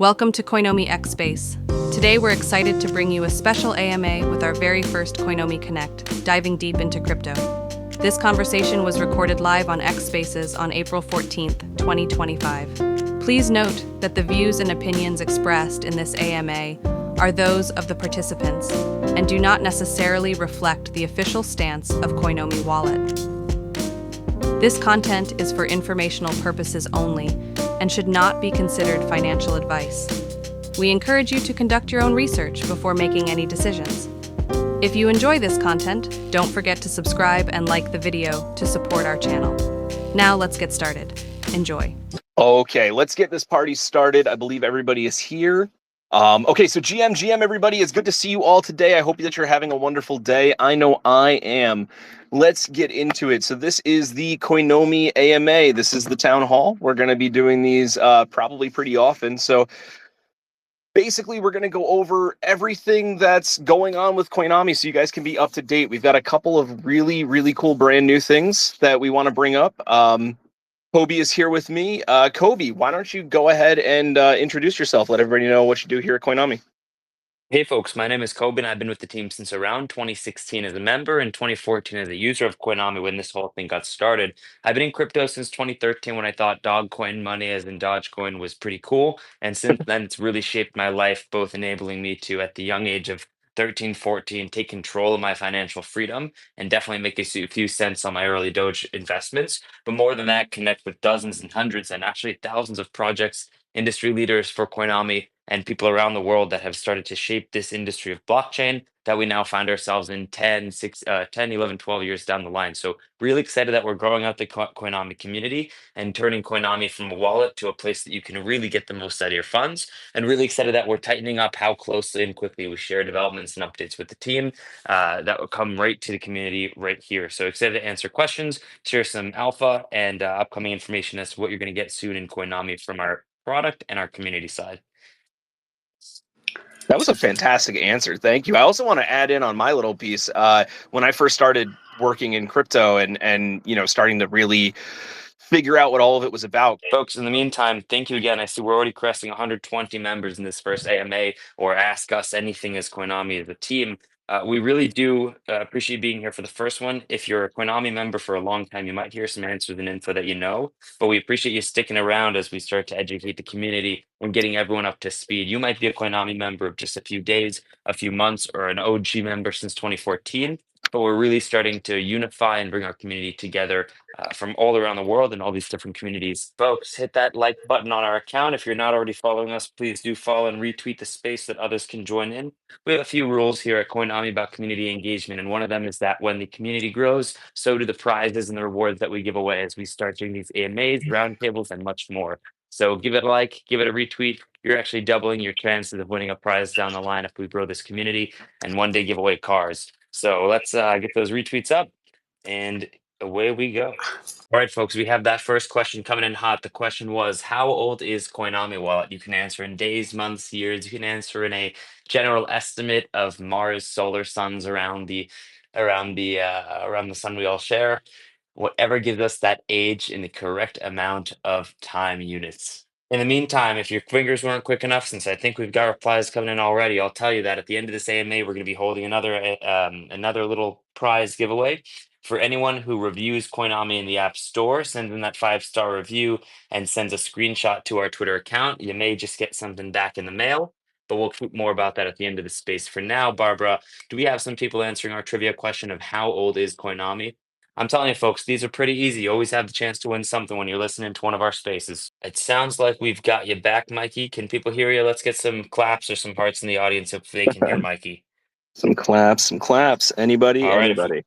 Welcome to Coinomi X Space. Today we're excited to bring you a special AMA with our very first Coinomi Connect, diving deep into crypto. This conversation was recorded live on X Spaces on April 14th, 2025. Please note that the views and opinions expressed in this AMA are those of the participants and do not necessarily reflect the official stance of Coinomi Wallet. This content is for informational purposes only and should not be considered financial advice. We encourage you to conduct your own research before making any decisions. If you enjoy this content, don't forget to subscribe and like the video to support our channel. Now let's get started. Enjoy. Okay, let's get this party started. I believe everybody is here. Okay, so GM, everybody, it's good to see you all today. I hope that you're having a wonderful day. I know I am. Let's get into it. So this is the Coinomi AMA. This is the town hall. We're going to be doing these probably pretty often. So basically, we're going to go over everything that's going on with Coinomi so you guys can be up to date. We've got a couple of really, really cool brand new things that we want to bring up. Koby is here with me. Koby, why don't you go ahead and introduce yourself? Let everybody know what you do here at Coinomi. Hey folks, my name is Kobe and I've been with the team since around 2016 as a member and 2014 as a user of Coinomi when this whole thing got started. I've been in crypto since 2013 when I thought Dogcoin money as in Dogecoin was pretty cool. And since then, it's really shaped my life, both enabling me to, at the young age of 13, 14, take control of my financial freedom and definitely make a few cents on my early Doge investments. But more than that, connect with dozens and hundreds and actually thousands of projects, industry leaders for Coinomi and people around the world that have started to shape this industry of blockchain that we now find ourselves in 10, 11, 12 years down the line. So really excited that we're growing out the Coinomi community and turning Coinomi from a wallet to a place that you can really get the most out of your funds. And really excited that we're tightening up how closely and quickly we share developments and updates with the team that will come right to the community right here. So excited to answer questions, share some alpha and upcoming information as to what you're going to get soon in Coinomi from our product and our community side. That was a fantastic answer. Thank you. I also want to add in on my little piece. When I first started working in crypto and starting to really figure out what all of it was about. Folks, in the meantime, thank you again. I see we're already crossing 120 members in this first AMA or Ask Us Anything as Coinomi as a team. We really do appreciate being here for the first one. If you're a Coinomi member for a long time, you might hear some answers and info that you know, but we appreciate you sticking around as we start to educate the community and getting everyone up to speed. You might be a Coinomi member of just a few days, a few months, or an OG member since 2014, but we're really starting to unify and bring our community together from all around the world and all these different communities. Folks, hit that like button on our account. If you're not already following us, please do follow and retweet the space that others can join in. We have a few rules here at Coinomi about community engagement, and one of them is that when the community grows, so do the prizes and the rewards that we give away as we start doing these AMAs, roundtables, and much more. So give it a like, give it a retweet. You're actually doubling your chances of winning a prize down the line if we grow this community and one day give away cars. So let's get those retweets up and away we go. All right, folks, we have that first question coming in hot. The question was, how old is Coinomi Wallet? You can answer in days, months, years. You can answer in a general estimate of Mars, solar suns around the sun we all share. Whatever gives us that age in the correct amount of time units. In the meantime, if your fingers weren't quick enough, since I think we've got replies coming in already, I'll tell you that at the end of this AMA, we're going to be holding another little prize giveaway for anyone who reviews Coinomi in the App Store, sends in that 5-star review, and sends a screenshot to our Twitter account. You may just get something back in the mail, but we'll keep more about that at the end of the space. For now, Barbara, do we have some people answering our trivia question of how old is Coinomi? I'm telling you, folks, these are pretty easy. You always have the chance to win something when you're listening to one of our spaces. It sounds like we've got you back, Mikey. Can people hear you? Let's get some claps or some hearts in the audience if they can hear Mikey. Some claps. Anybody? All right, Anybody?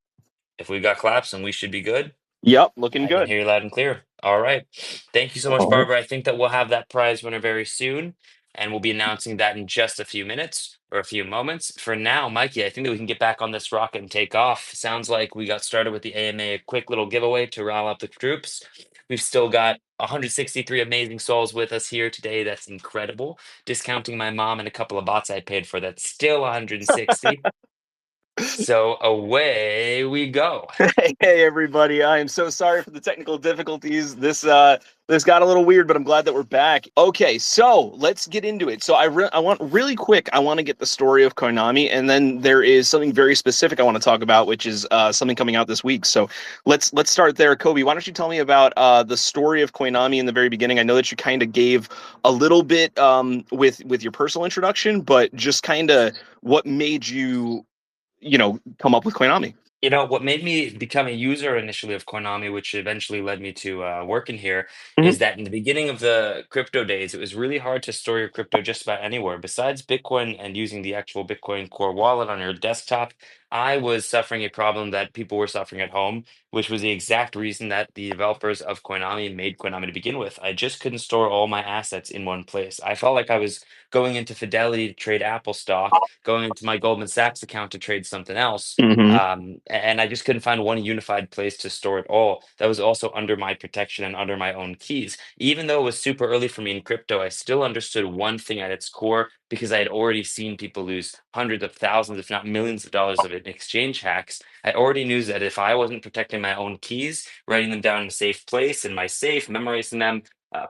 if we've got claps, then we should be good. Yep, looking I can good. hear you loud and clear. All right. Thank you so much, All right. Barbara. I think that we'll have that prize winner very soon, and we'll be announcing that in just a few minutes or a few moments. For now, Mikey, I think that we can get back on this rocket and take off. Sounds like we got started with the AMA, a quick little giveaway to rile up the troops. We've still got 163 amazing souls with us here today. That's incredible. Discounting my mom and a couple of bots I paid for, that's still 160. So away we go. Hey everybody, I am so sorry for the technical difficulties. This got a little weird, but I'm glad that we're back. Okay, so let's get into it. So I want really quick, I want to get the story of Koinami, and then there is something very specific I want to talk about, which is something coming out this week. So let's start there. Koby, why don't you tell me about the story of Koinami in the very beginning? I know that you kind of gave a little bit with your personal introduction, but just kind of what made you come up with Koinami. What made me become a user initially of Koinami, which eventually led me to working here, Mhm. is that in the beginning of the crypto days, it was really hard to store your crypto just about anywhere. Besides Bitcoin and using the actual Bitcoin Core wallet on your desktop, I was suffering a problem that people were suffering at home, which was the exact reason that the developers of Koinami made Koinami to begin with. I just couldn't store all my assets in one place. I felt like I was going into Fidelity to trade Apple stock, going into my Goldman Sachs account to trade something else, Mhm. and I just couldn't find one unified place to store it all that was also under my protection and under my own keys. Even though it was super early for me in crypto, I still understood one thing at its core because I had already seen people lose hundreds of thousands, if not millions of dollars of it in exchange hacks. I already knew that if I wasn't protecting my own keys, writing them down in a safe place in my safe, memorizing them,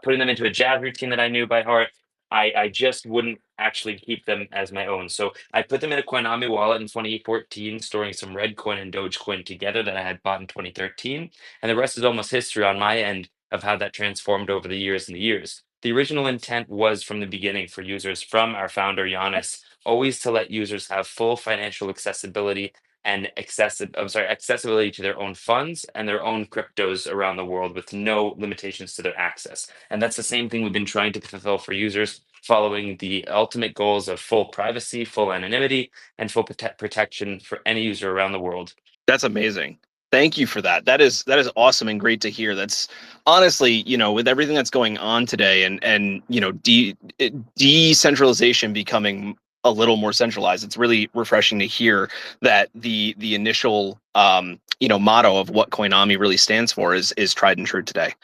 putting them into a jazz routine that I knew by heart, I just wouldn't actually keep them as my own. So I put them in a Koinami wallet in 2014, storing some Red Coin and Dogecoin together that I had bought in 2013. And the rest is almost history on my end of how that transformed over the years and the years. The original intent was from the beginning for users from our founder, Giannis, always to let users have full financial accessibility and accessibility to their own funds and their own cryptos around the world with no limitations to their access. And that's the same thing we've been trying to fulfill for users, following the ultimate goals of full privacy, full anonymity, and full protection for any user around the world. That's amazing. Thank you for that. That is awesome and great to hear. That's honestly, with everything that's going on today and decentralization becoming a little more centralized. It's really refreshing to hear that the initial motto of what Koinami really stands for is tried and true today.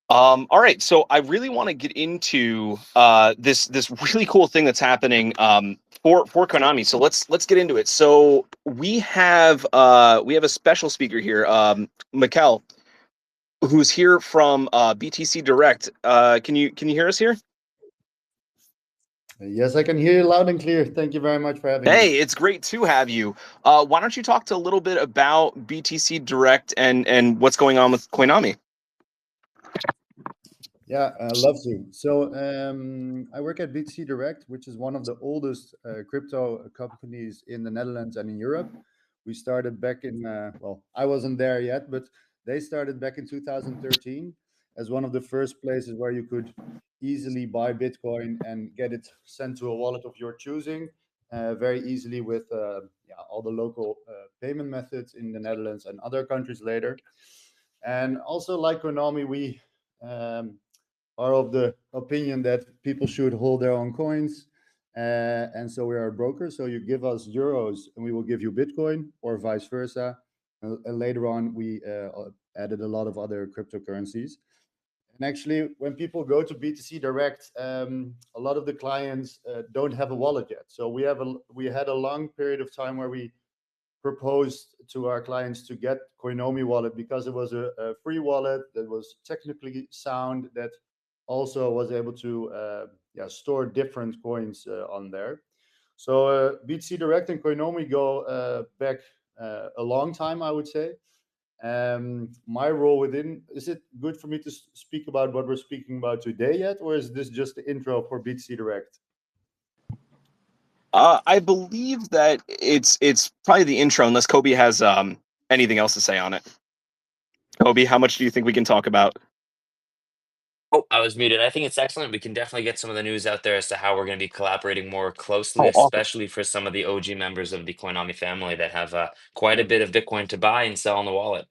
All right, so I really want to get into this really cool thing that's happening for Konami. So let's get into it. So we have a special speaker here, Mikkel, who's here from BTC Direct. Can you hear us here? Yes, I can hear you loud and clear. Thank you very much for having me. Hey, it's great to have you. Why don't you talk to a little bit about BTC Direct and what's going on with Koinami? Yeah, I'd love to. So I work at BTC Direct, which is one of the oldest crypto companies in the Netherlands and in Europe. We started back in, well, I wasn't there yet, but they started back in 2013 as one of the first places where you could easily buy Bitcoin and get it sent to a wallet of your choosing very easily with all the local payment methods in the Netherlands and other countries later. And also, like Konami, we um, are of the opinion that people should hold their own coins. And so we are a broker. So you give us euros and we will give you Bitcoin or vice versa. And later on, we added a lot of other cryptocurrencies. And actually, when people go to BTC Direct, a lot of the clients don't have a wallet yet. So we had a long period of time where we proposed to our clients to get Coinomi wallet because it was a free wallet that was technically sound, that also was able to store different coins on there. So BTC Direct and Coinomi go back a long time, I would say. My role within, is it good for me to speak about what we're speaking about today yet, or is this just the intro for BTC Direct? I believe that it's probably the intro, unless Koby has anything else to say on it. Koby, how much do you think we can talk about? Oh, I was muted. I think it's excellent. We can definitely get some of the news out there as to how we're going to be collaborating more closely, Oh, awesome. especially for some of the OG members of the Coinomi family that have quite a bit of Bitcoin to buy and sell on the wallet.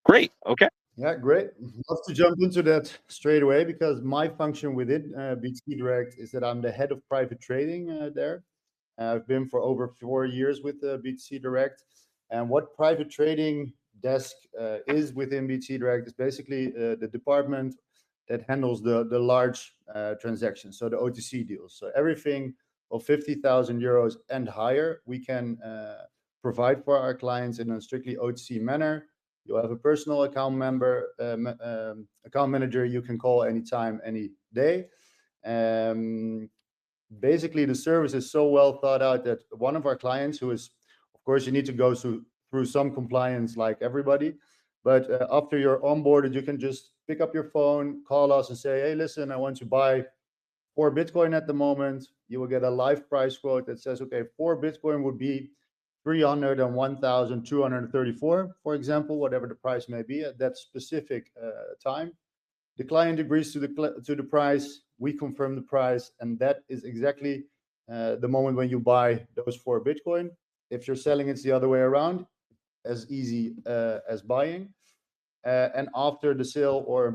Great. Okay. Yeah, great. Love to jump into that straight away because my function within BTC Direct is that I'm the head of private trading there. I've been for over 4 years with BTC Direct. And what private trading desk is within BTC Direct is basically the department that handles the large transactions, so the OTC deals. So everything of 50,000 euros and higher, we can provide for our clients in a strictly OTC manner. You'll have a personal account manager you can call anytime, any day. Basically, the service is so well thought out that one of our clients, who is, of course, you need to go through some compliance like everybody, but after you're onboarded, you can just pick up your phone, call us and say, hey, listen, I want to buy 4 Bitcoin at the moment. You will get a live price quote that says, okay, 4 Bitcoin would be 301,234, for example, whatever the price may be at that specific time. The client agrees to the price, we confirm the price, and that is exactly the moment when you buy those 4 Bitcoin. If you're selling, it's the other way around, as easy as buying. And after the sale or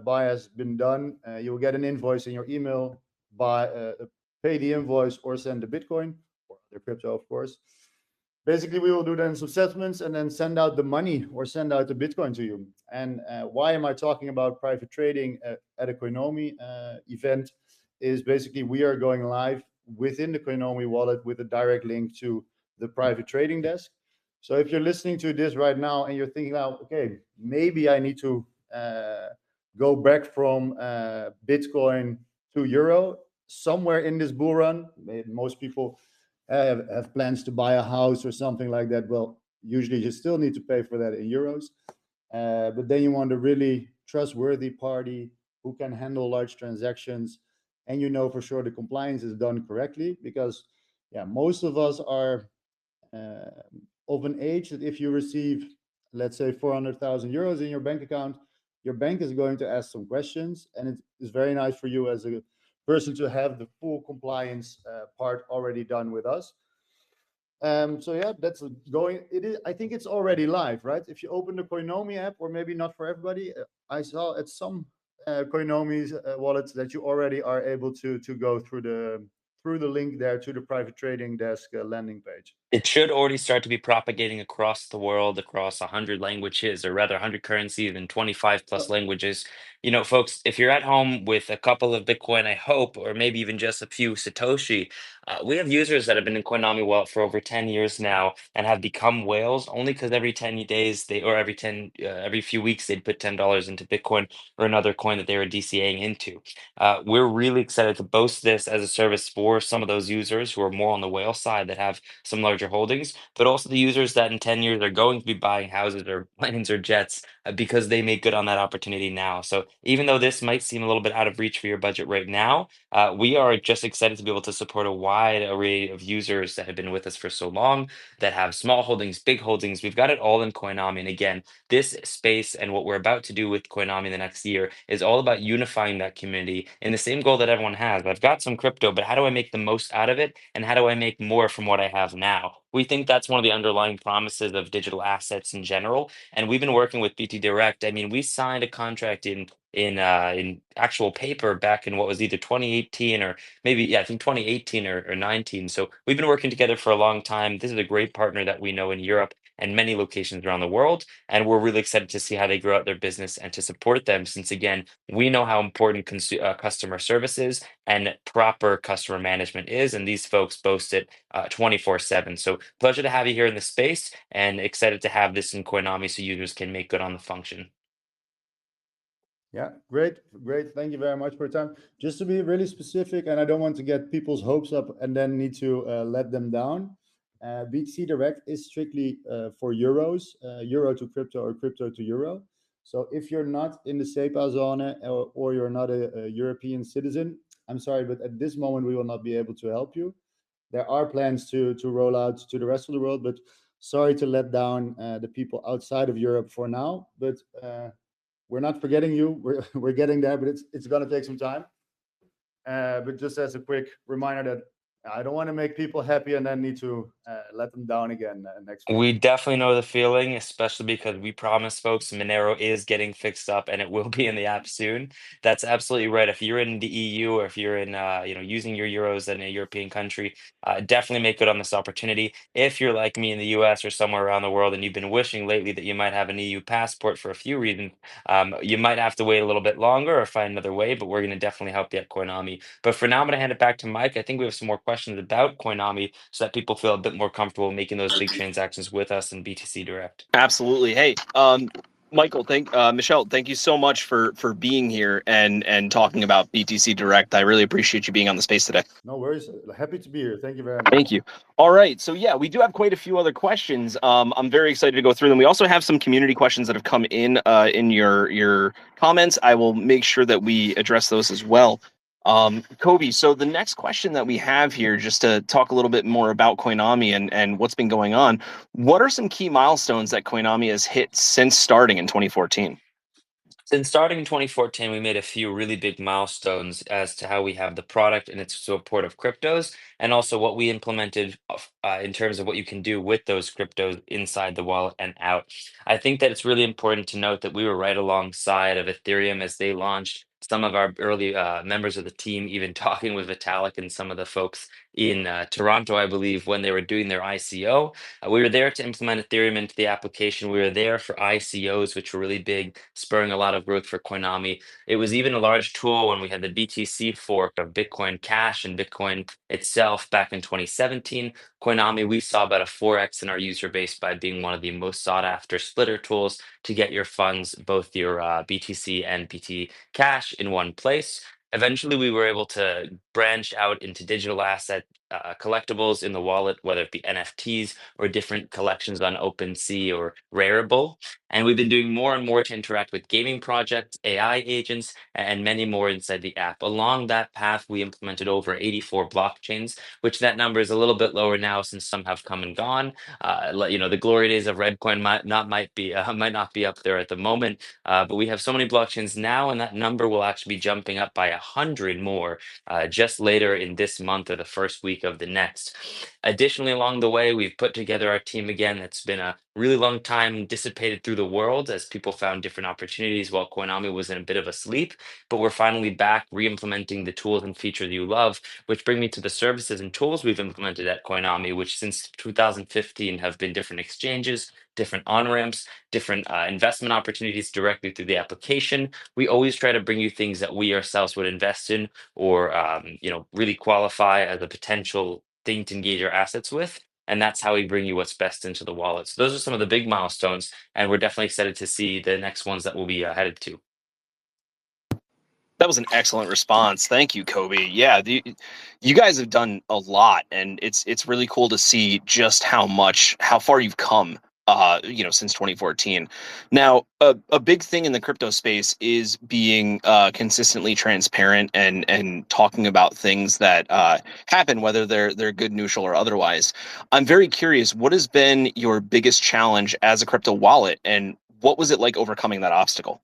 buy has been done, you will get an invoice in your email, pay the invoice or send the Bitcoin, or other crypto, of course. Basically, we will do then some settlements and then send out the money or send out the Bitcoin to you. And why am I talking about private trading at a Coinomi event? Is basically we are going live within the Coinomi wallet with a direct link to the private trading desk. So if you're listening to this right now and you're thinking, now, okay, maybe I need to go back from Bitcoin to Euro somewhere in this bull run. Most people have plans to buy a house or something like that. Well, usually you still need to pay for that in euros. But then you want a really trustworthy party who can handle large transactions, and you know for sure the compliance is done correctly, because most of us are of an age that if you receive, let's say, 400,000 euros in your bank account, your bank is going to ask some questions, and it is very nice for you as a person to have the full compliance part already done with us. So yeah, that's going. It is. I think it's already live, right? If you open the Coinomi app, or maybe not for everybody, I saw at some Coinomi's wallets that you already are able to go through the link there to the private trading desk landing page. It should already start to be propagating across the world, across 100 languages, or rather 100 currencies and 25 plus languages. You know, folks, if you're at home with a couple of Bitcoin, I hope, or maybe even just a few Satoshi, we have users that have been in Coinomi Wallet for over 10 years now and have become whales only because every 10 days or every few weeks they'd put $10 into Bitcoin or another coin that they were DCAing into. We're really excited to boast this as a service for some of those users who are more on the whale side that have some larger holdings, but also the users that in 10 years are going to be buying houses or planes or jets because they make good on that opportunity now. So even though this might seem a little bit out of reach for your budget right now, we are just excited to be able to support a wide array of users that have been with us for so long, that have small holdings, big holdings. We've got it all in Coinomi. And again, this space and what we're about to do with Coinomi the next year is all about unifying that community in the same goal that everyone has. I've got some crypto, but how do I make the most out of it? And how do I make more from what I have now? We think that's one of the underlying promises of digital assets in general. And we've been working with BT Direct. I mean, we signed a contract in actual paper back in what was either 2018 or maybe, yeah, I think 2018 or 19. So we've been working together for a long time. This is a great partner that we know in Europe and many locations around the world. And we're really excited to see how they grow out their business and to support them, since again, we know how important customer service is and proper customer management is. And these folks boast it 24/7. So pleasure to have you here in the space, and excited to have this in Coinomi so users can make good on the function. Yeah, great. Thank you very much for your time. Just to be really specific, and I don't want to get people's hopes up and then need to let them down. BTC Direct is strictly for euros, euro to crypto or crypto to euro. So if you're not in the SEPA zone or you're not a European citizen, I'm sorry, but at this moment we will not be able to help you. There are plans to roll out to the rest of the world, but sorry to let down the people outside of Europe for now. But we're not forgetting you. We're getting there, but it's going to take some time. But just as a quick reminder that I don't want to make people happy and then need to let them down again next week. We definitely know the feeling, especially because we promise folks Monero is getting fixed up and it will be in the app soon. That's absolutely right. If you're in the EU, or if you're in using your euros in a European country, definitely make good on this opportunity. If you're like me in the US or somewhere around the world and you've been wishing lately that you might have an EU passport for a few reasons, you might have to wait a little bit longer or find another way, but we're going to definitely help you at Coinomi. But for now, I'm going to hand it back to Mike. I think we have some more questions questions about Coinomi so that people feel a bit more comfortable making those big transactions with us in BTC Direct. Absolutely. Hey, Michelle, thank you so much for being here and talking about BTC Direct. I really appreciate you being on the space today. No worries. Happy to be here. Thank you very much. Thank you. All right. So yeah, we do have quite a few other questions. I'm very excited to go through them. We also have some community questions that have come in your comments. I will make sure that we address those as well. Koby, so the next question that we have here, just to talk a little bit more about Coinomi and what's been going on, what are some key milestones that Coinomi has hit since starting in 2014? Since starting in 2014, we made a few really big milestones as to how we have the product and its support of cryptos, and also what we implemented in terms of what you can do with those cryptos inside the wallet and out. I think that it's really important to note that we were right alongside of Ethereum as they launched. Some of our early members of the team, even talking with Vitalik and some of the folks in Toronto, I believe, when they were doing their ICO. We were there to implement Ethereum into the application. We were there for ICOs, which were really big, spurring a lot of growth for Coinomi. It was even a large tool when we had the BTC fork of Bitcoin Cash and Bitcoin itself back in 2017. Coinomi, we saw about a 4x in our user base by being one of the most sought after splitter tools to get your funds, both your BTC and BT Cash, in one place. Eventually, we were able to branch out into digital asset collectibles in the wallet, whether it be NFTs or different collections on OpenSea or Rarible. And we've been doing more and more to interact with gaming projects, AI agents, and many more inside the app. Along that path, we implemented over 84 blockchains, which that number is a little bit lower now since some have come and gone. The glory days of Redcoin might not be up there at the moment, but we have so many blockchains now, and that number will actually be jumping up by 100 more just later in this month or the first week of the next. Additionally, along the way, we've put together our team again. That's been a really long time dissipated through the world as people found different opportunities while Koinami was in a bit of a sleep. But we're finally back re-implementing the tools and features you love, which bring me to the services and tools we've implemented at Koinami, which since 2015 have been different exchanges, different on-ramps, different investment opportunities directly through the application. We always try to bring you things that we ourselves would invest in or really qualify as a potential thing to engage our assets with. And that's how we bring you what's best into the wallet. So those are some of the big milestones, and we're definitely excited to see the next ones that we'll be headed to. That was an excellent response. Thank you, Koby. Yeah, you guys have done a lot, and it's really cool to see just how far you've come. Since 2014. Now, a big thing in the crypto space is being consistently transparent and talking about things that happen, whether they're good, neutral, or otherwise. I'm very curious, what has been your biggest challenge as a crypto wallet, and what was it like overcoming that obstacle?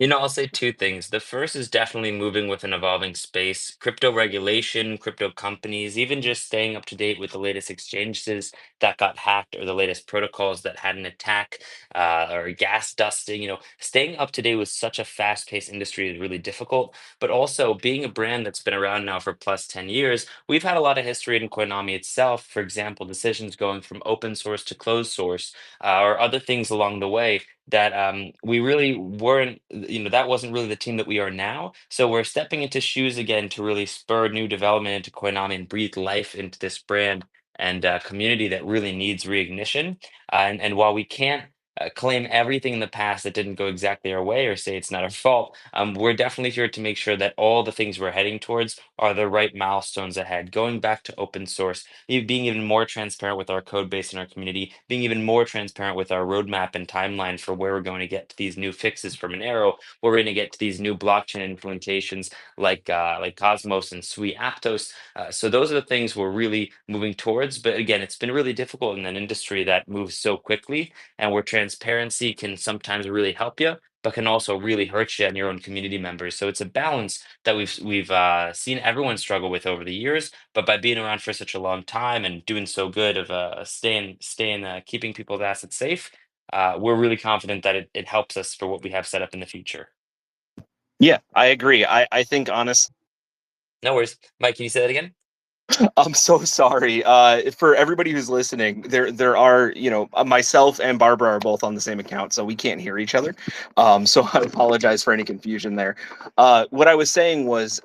I'll say two things. The first is definitely moving with an evolving space, crypto regulation, crypto companies, even just staying up to date with the latest exchanges that got hacked or the latest protocols that had an attack or gas dusting. Staying up to date with such a fast-paced industry is really difficult. But also, being a brand that's been around now for plus 10 years, we've had a lot of history in Koinami itself. For example, decisions going from open source to closed source or other things along the way that we really weren't, that wasn't really the team that we are now. So we're stepping into shoes again to really spur new development into Koinami and breathe life into this brand and community that really needs reignition. And while we can't claim everything in the past that didn't go exactly our way or say it's not our fault, we're definitely here to make sure that all the things we're heading towards are the right milestones ahead. Going back to open source, being even more transparent with our code base and our community, being even more transparent with our roadmap and timeline for where we're going to get to these new fixes from Monero, where we're going to get to these new blockchain implementations like Cosmos and Sui Aptos. So those are the things we're really moving towards. But again, it's been really difficult in an industry that moves so quickly and where transparency can sometimes really help you, but can also really hurt you and your own community members. So it's a balance that we've seen everyone struggle with over the years. But by being around for such a long time and doing so good of keeping people's assets safe, we're really confident that it helps us for what we have set up in the future. Yeah, I agree. I think honestly. No worries, Mike. Can you say that again? I'm so sorry. For everybody who's listening, there are, myself and Barbara are both on the same account, so we can't hear each other. So I apologize for any confusion there. What I was saying was,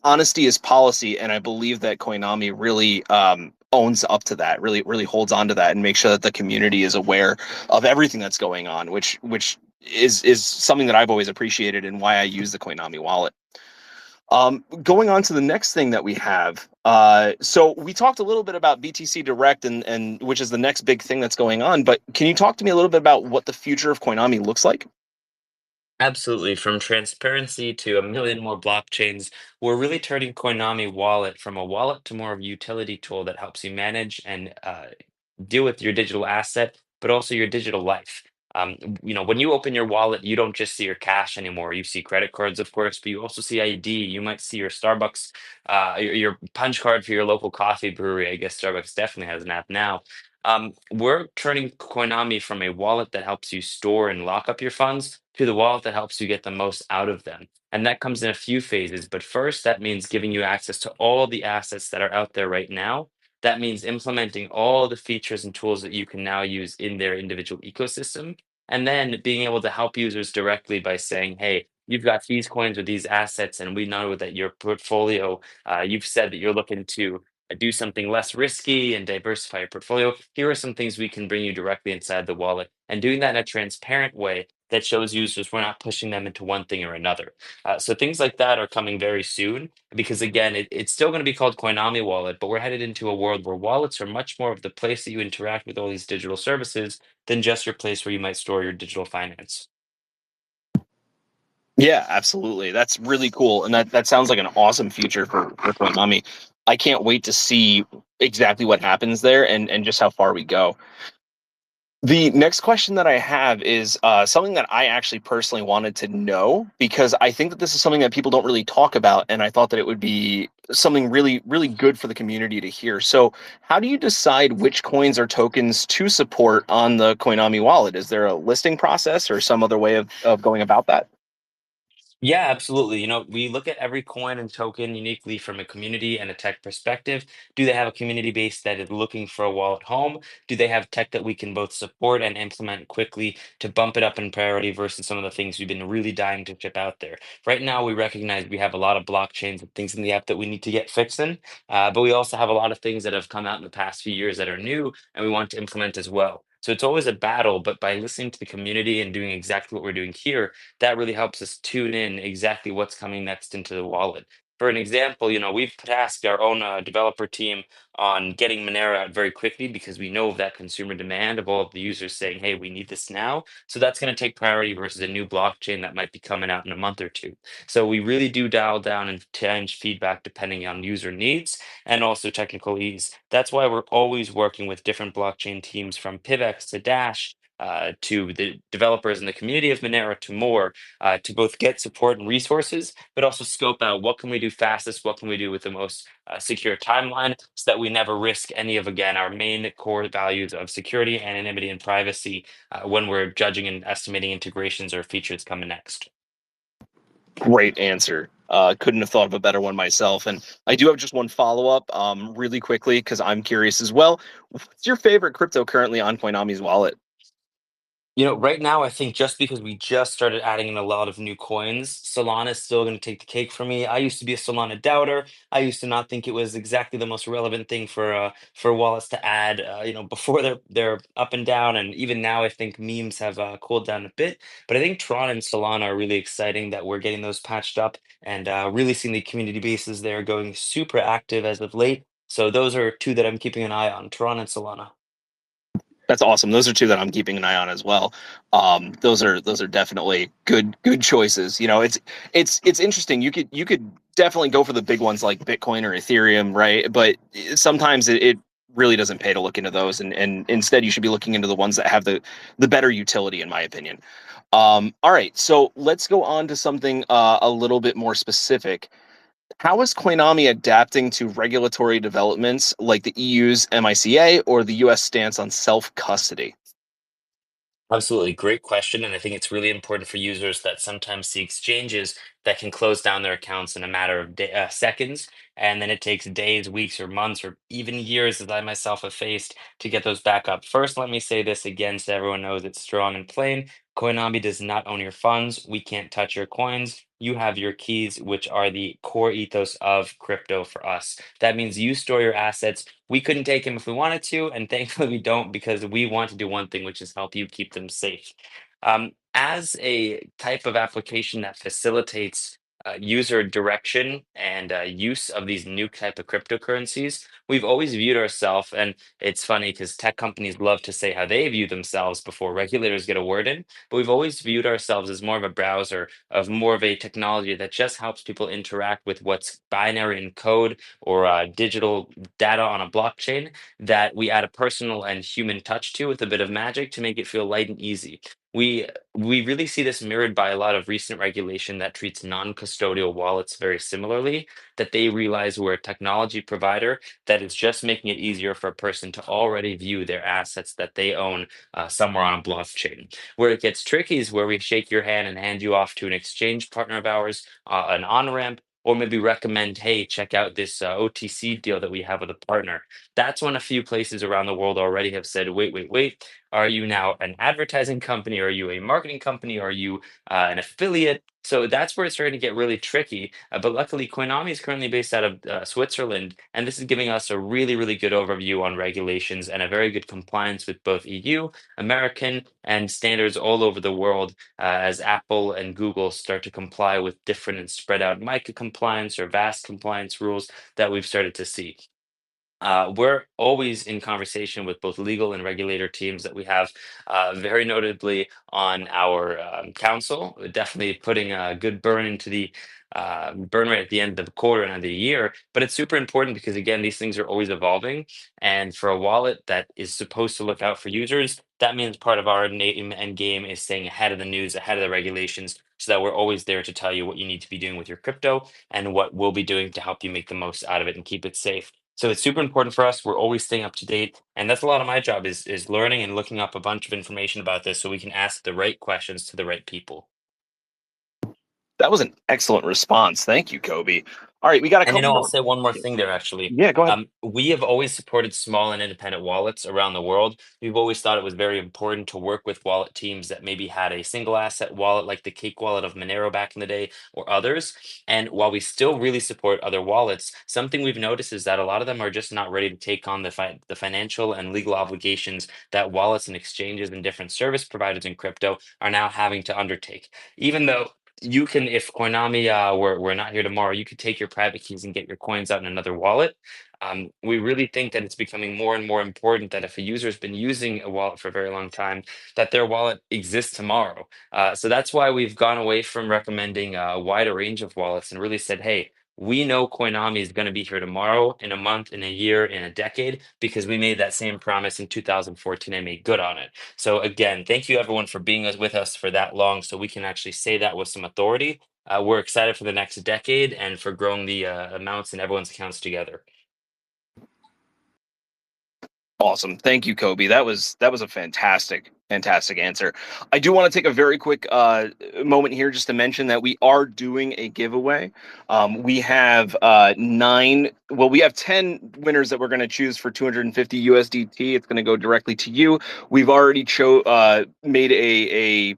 honesty is policy, and I believe that Koinami really owns up to that, really holds on to that, and makes sure that the community is aware of everything that's going on, which is something that I've always appreciated and why I use the Koinami wallet. Going on to the next thing that we have. So we talked a little bit about BTC Direct and which is the next big thing that's going on, but can you talk to me a little bit about what the future of Koinami looks like? Absolutely. From transparency to a million more blockchains, we're really turning Koinami Wallet from a wallet to more of a utility tool that helps you manage and deal with your digital asset, but also your digital life. When you open your wallet, you don't just see your cash anymore. You see credit cards, of course, but you also see ID. You might see your Starbucks, your punch card for your local coffee brewery. I guess Starbucks definitely has an app now. We're turning Koinami from a wallet that helps you store and lock up your funds to the wallet that helps you get the most out of them. And that comes in a few phases. But first, that means giving you access to all the assets that are out there right now. That means implementing all the features and tools that you can now use in their individual ecosystem. And then being able to help users directly by saying, hey, you've got these coins or these assets, and we know that your portfolio, you've said that you're looking to do something less risky and diversify your portfolio. Here are some things we can bring you directly inside the wallet, and doing that in a transparent way that shows users we're not pushing them into one thing or another. So things like that are coming very soon because again, it's still going to be called Koinami Wallet, but we're headed into a world where wallets are much more of the place that you interact with all these digital services than just your place where you might store your digital finance. Yeah, absolutely. That's really cool, and that sounds like an awesome future for Konami. I can't wait to see exactly what happens there and just how far we go. The next question that I have is something that I actually personally wanted to know because I think that this is something that people don't really talk about, and I thought that it would be something really good for the community to hear. So, how do you decide which coins or tokens to support on the Koinami wallet? Is there a listing process or some other way of going about that? Yeah, absolutely. We look at every coin and token uniquely from a community and a tech perspective. Do they have a community base that is looking for a wallet home? Do they have tech that we can both support and implement quickly to bump it up in priority versus some of the things we've been really dying to ship out there? Right now, we recognize we have a lot of blockchains and things in the app that we need to get fixing, but we also have a lot of things that have come out in the past few years that are new and we want to implement as well. So it's always a battle, but by listening to the community and doing exactly what we're doing here, that really helps us tune in exactly what's coming next into the wallet. For an example, we've tasked our own developer team on getting Monero out very quickly because we know of that consumer demand of all of the users saying, hey, we need this now. So that's going to take priority versus a new blockchain that might be coming out in a month or two. So we really do dial down and change feedback depending on user needs and also technical ease. That's why we're always working with different blockchain teams from PivX to Dash to the developers and the community of Monero to more to both get support and resources, but also scope out what can we do fastest, what can we do with the most secure timeline so that we never risk any of, again, our main core values of security, anonymity, and privacy when we're judging and estimating integrations or features coming next. Great answer. Couldn't have thought of a better one myself. And I do have just one follow up, really quickly, because I'm curious as well. What's your favorite crypto currently on Koinami's wallet? Right now, I think just because we just started adding in a lot of new coins, Solana is still going to take the cake for me. I used to be a Solana doubter. I used to not think it was exactly the most relevant thing for wallets to add. Before they're up and down, and even now, I think memes have cooled down a bit. But I think Tron and Solana are really exciting that we're getting those patched up and really seeing the community bases there going super active as of late. So those are two that I'm keeping an eye on, Tron and Solana. That's awesome. Those are two that I'm keeping an eye on as well. Those are definitely good choices. It's interesting. You could definitely go for the big ones like Bitcoin or Ethereum, right? But sometimes it really doesn't pay to look into those, and instead you should be looking into the ones that have the better utility, in my opinion. All right, so let's go on to something a little bit more specific. How is Koinami adapting to regulatory developments like the EU's MICA or the US stance on self custody? Absolutely. Great question. And I think it's really important for users that sometimes see exchanges that can close down their accounts in a matter of seconds. And then it takes days, weeks, or months, or even years, as I myself have faced, to get those back up. First, let me say this again so everyone knows it's strong and plain. Koinami does not own your funds. We can't touch your coins. You have your keys, which are the core ethos of crypto for us. That means you store your assets. We couldn't take them if we wanted to, and thankfully we don't because we want to do one thing, which is help you keep them safe. As a type of application that facilitates user direction and use of these new type of cryptocurrencies, we've always viewed ourselves, and it's funny because tech companies love to say how they view themselves before regulators get a word in, but we've always viewed ourselves as more of a browser, of more of a technology that just helps people interact with what's binary in code or digital data on a blockchain that we add a personal and human touch to with a bit of magic to make it feel light and easy. We really see this mirrored by a lot of recent regulation that treats non-custodial wallets very similarly, that they realize we're a technology provider that is just making it easier for a person to already view their assets that they own somewhere on a blockchain. Where it gets tricky is where we shake your hand and hand you off to an exchange partner of ours, an on-ramp, or maybe recommend, hey, check out this OTC deal that we have with a partner. That's when a few places around the world already have said, wait, wait, wait. Are you now an advertising company? Are you a marketing company? Are you an affiliate? So that's where it's starting to get really tricky. But luckily, Coinomi is currently based out of Switzerland, and this is giving us a really, really good overview on regulations and a very good compliance with both EU, American, and standards all over the world as Apple and Google start to comply with different and spread out MiCA compliance or VAST compliance rules that we've started to see. We're always in conversation with both legal and regulator teams that we have, very notably on our council, definitely putting a good burn into the burn rate at the end of the quarter and end of the year. But it's super important because, again, these things are always evolving. And for a wallet that is supposed to look out for users, that means part of our name and game is staying ahead of the news, ahead of the regulations, so that we're always there to tell you what you need to be doing with your crypto and what we'll be doing to help you make the most out of it and keep it safe. So it's super important for us. We're always staying up to date, and that's a lot of my job is learning and looking up a bunch of information about this so we can ask the right questions to the right people. That was an excellent response. Thank you, Koby. All right, we got a And couple I'll more. say one more thing there, actually. Yeah, go ahead. We have always supported small and independent wallets around the world. We've always thought it was very important to work with wallet teams that maybe had a single asset wallet, like the Cake wallet of Monero back in the day, or others. And while we still really support other wallets, something we've noticed is that a lot of them are just not ready to take on the financial and legal obligations that wallets and exchanges and different service providers in crypto are now having to undertake. Even though you can, if Koinami were not here tomorrow, you could take your private keys and get your coins out in another wallet. We really think that it's becoming more and more important that if a user has been using a wallet for a very long time, that their wallet exists tomorrow. So that's why we've gone away from recommending a wider range of wallets and really said, hey, we know Koinami is going to be here tomorrow, in a month, in a year, in a decade, because we made that same promise in 2014 and made good on it. So again, thank you everyone for being with us for that long, so we can actually say that with some authority. We're excited for the next decade and for growing the amounts in everyone's accounts together. Awesome. Thank you, Koby. That was a fantastic answer. I do want to take a very quick moment here just to mention that we are doing a giveaway. We have we have 10 winners that we're going to choose for 250 USDT. It's going to go directly to you. We've already made a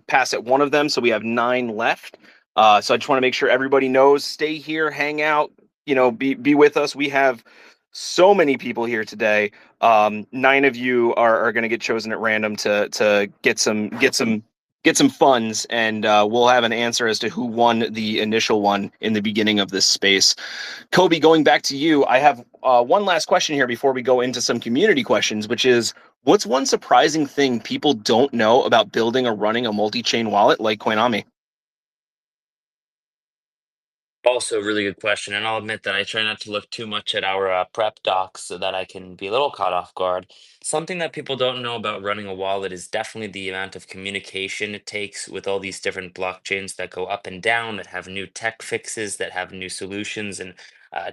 pass at one of them, so we have 9 left. So I just want to make sure everybody knows, stay here, hang out, be with us. We have so many people here today. 9 of you are going to get chosen at random to get some funds, and we'll have an answer as to who won the initial one in the beginning of this space. Koby, going back to you, I have one last question here before we go into some community questions, which is, what's one surprising thing people don't know about building or running a multi-chain wallet like Coinomi? Also, a really good question. And I'll admit that I try not to look too much at our prep docs so that I can be a little caught off guard. Something that people don't know about running a wallet is definitely the amount of communication it takes with all these different blockchains that go up and down, that have new tech fixes, that have new solutions and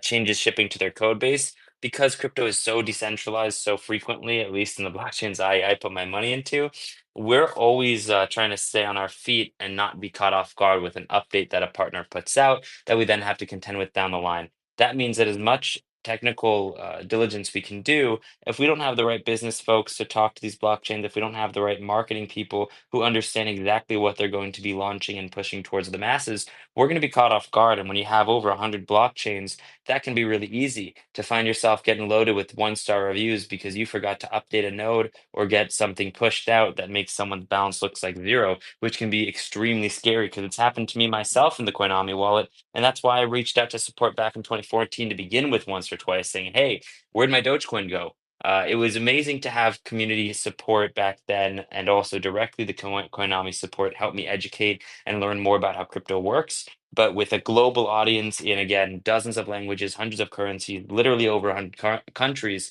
changes shipping to their code base. because crypto is so decentralized so frequently, at least in the blockchains I put my money into, we're always trying to stay on our feet and not be caught off guard with an update that a partner puts out that we then have to contend with down the line. That means that as much technical diligence we can do, if we don't have the right business folks to talk to these blockchains, if we don't have the right marketing people who understand exactly what they're going to be launching and pushing towards the masses, we're going to be caught off guard. And when you have over 100 blockchains, that can be really easy to find yourself getting loaded with one-star reviews because you forgot to update a node or get something pushed out that makes someone's balance looks like zero, which can be extremely scary because it's happened to me myself in the Coinomi wallet. And that's why I reached out to support back in 2014 to begin with once or twice saying, hey, where'd my Dogecoin go? It was amazing to have community support back then, and also directly the Koinomi support helped me educate and learn more about how crypto works. But with a global audience in, again, dozens of languages, hundreds of currencies, literally over 100 countries,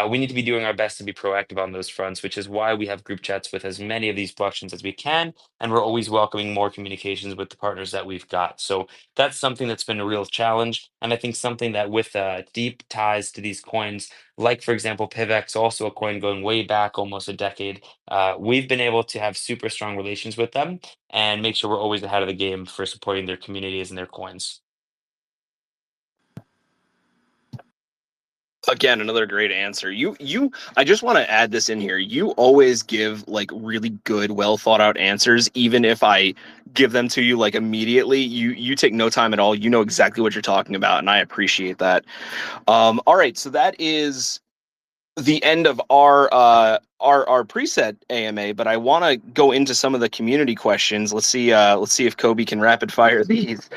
we need to be doing our best to be proactive on those fronts, which is why we have group chats with as many of these blockchains as we can. And we're always welcoming more communications with the partners that we've got. So that's something that's been a real challenge. And I think something that with deep ties to these coins, like for example, PivX, also a coin going way back almost a decade, we've been able to have super strong relations with them and make sure we're always ahead of the game for supporting their communities and their coins. Again, another great answer. I just want to add this in here. You always give like really good, well thought out answers, even if I give them to you like immediately. You take no time at all. You know exactly what you're talking about, and I appreciate that. All right, so that is the end of our preset AMA, but I want to go into some of the community questions. Let's see if Koby can rapid fire these.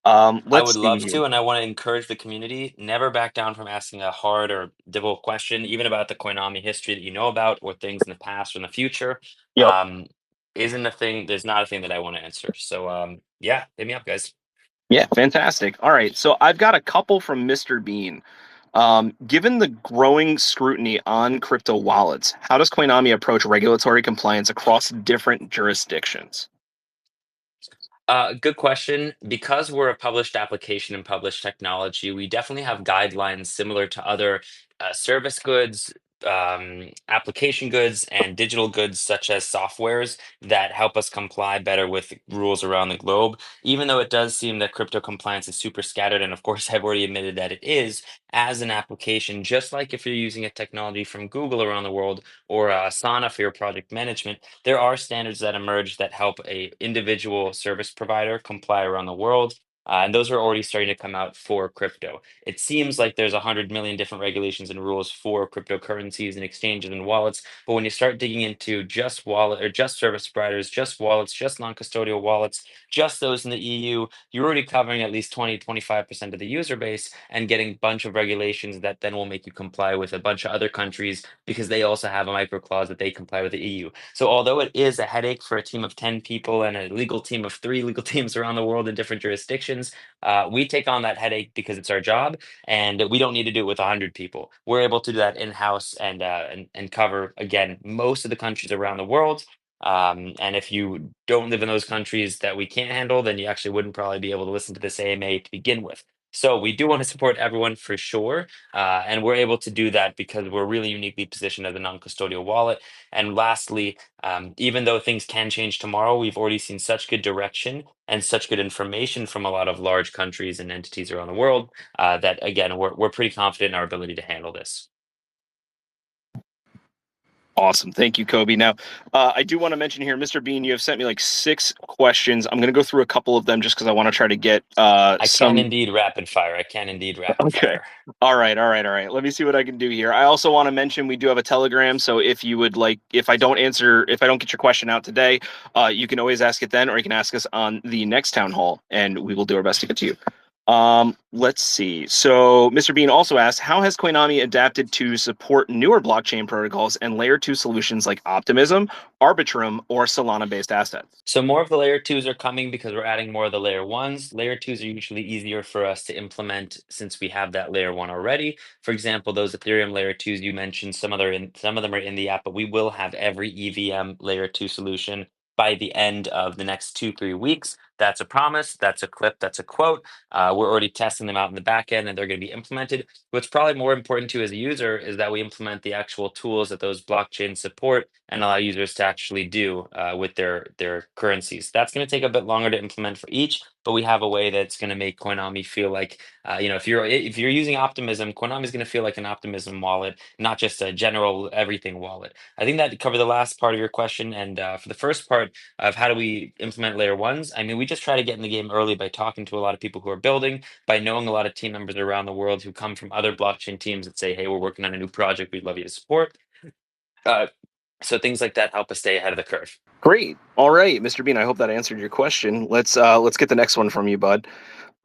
I Let's would see love here. to, and I want to encourage the community, never back down from asking a hard or difficult question, even about the Koinomi history that you know about, or things in the past or in the future. Yep. Um, isn't a thing, there's not a thing that I want to answer. So yeah, hit me up, guys. Yeah, fantastic. All right, so I've got a couple from Mr. Bean. Given the growing scrutiny on crypto wallets, how does Koinami approach regulatory compliance across different jurisdictions? Good question. Because we're a published application and published technology, we definitely have guidelines similar to other service goods, application goods, and digital goods, such as softwares that help us comply better with rules around the globe. Even though it does seem that crypto compliance is super scattered, and of course, I've already admitted that it is, as an application, just like if you're using a technology from Google around the world or Asana for your project management, there are standards that emerge that help a individual service provider comply around the world. And those are already starting to come out for crypto. It seems like there's 100 million different regulations and rules for cryptocurrencies and exchanges and wallets. But when you start digging into just wallet or just service providers, just wallets, just non-custodial wallets, just those in the EU, you're already covering at least 20, 25% of the user base and getting a bunch of regulations that then will make you comply with a bunch of other countries because they also have a micro clause that they comply with the EU. So although it is a headache for a team of 10 people and a legal team of 3 legal teams around the world in different jurisdictions, we take on that headache because it's our job, and we don't need to do it with 100 people. We're able to do that in-house and cover, again, most of the countries around the world. And if you don't live in those countries that we can't handle, then you actually wouldn't probably be able to listen to this AMA to begin with. So we do want to support everyone for sure. And we're able to do that because we're really uniquely positioned as a non-custodial wallet. And lastly, even though things can change tomorrow, we've already seen such good direction and such good information from a lot of large countries and entities around the world that, again, we're pretty confident in our ability to handle this. Awesome. Thank you, Koby. Now, I do want to mention here, Mr. Bean, you have sent me like 6 questions. I'm going to go through a couple of them just because I want to try to get I some. can indeed rapid fire. I can indeed rapid Okay. fire. All right. Let me see what I can do here. I also want to mention we do have a Telegram, so if you would like, if I don't get your question out today, you can always ask it then, or you can ask us on the next town hall, and we will do our best to get to you. Let's see. So Mr. Bean also asked, how has Koinami adapted to support newer blockchain protocols and layer 2 solutions like Optimism, Arbitrum, or Solana-based assets? So more of the layer twos are coming because we're adding more of the layer ones. Layer twos are usually easier for us to implement since we have that layer one already. For example, those Ethereum layer twos you mentioned, some of them are in the app, but we will have every EVM layer two solution by the end of the next 2-3 weeks. That's a promise, that's a clip, that's a quote. We're already testing them out in the back end and they're going to be implemented. What's probably more important to you as a user is that we implement the actual tools that those blockchains support and allow users to actually do with their currencies. That's going to take a bit longer to implement for each, but we have a way that's going to make Koinomi feel like, if you're using Optimism, Koinomi is going to feel like an Optimism wallet, not just a general everything wallet. I think that covered the last part of your question, and for the first part of how do we implement layer ones, I mean, we just try to get in the game early by talking to a lot of people who are building, by knowing a lot of team members around the world who come from other blockchain teams that say, hey, we're working on a new project, we'd love you to support. Uh, so things like that help us stay ahead of the curve. Great. All right, Mr. Bean, I hope that answered your question. Let's get the next one from you, bud.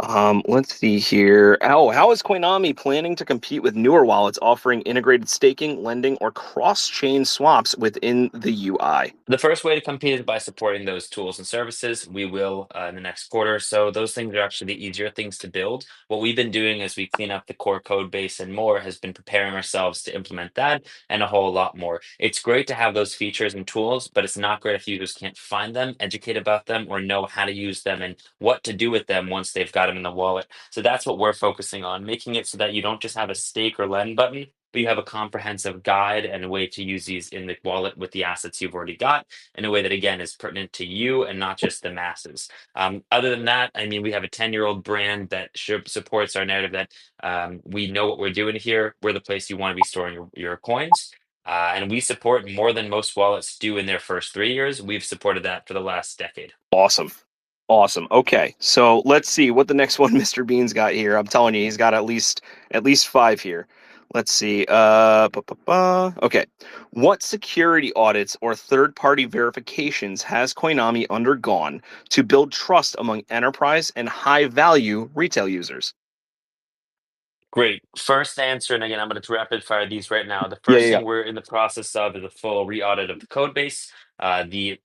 Let's see here. How is Koinomi planning to compete with newer wallets offering integrated staking, lending, or cross-chain swaps within the UI? The first way to compete is by supporting those tools and services. We will in the next quarter. So those things are actually the easier things to build. What we've been doing as we clean up the core code base and more has been preparing ourselves to implement that and a whole lot more. It's great to have those features and tools, but it's not great if users can't find them, educate about them, or know how to use them and what to do with them once they've got them in the wallet. So that's what we're focusing on, making it so that you don't just have a stake or lend button, but you have a comprehensive guide and a way to use these in the wallet with the assets you've already got in a way that, again, is pertinent to you and not just the masses. Other than that, I mean, we have a 10-year-old brand that supports our narrative that we know what we're doing here. We're the place you want to be storing your coins. And we support more than most wallets do in their first 3 years. We've supported that for the last decade. Awesome. Awesome. Okay, so let's see what the next one Mr. Bean's got here. I'm telling you, he's got at least 5 here. Let's see. Okay. What security audits or third-party verifications has Koinomi undergone to build trust among enterprise and high-value retail users? Great. First answer, and again, I'm going to rapid fire these right now. The Yeah, first yeah, yeah. thing we're in the process of is a full re-audit of the code base. Let me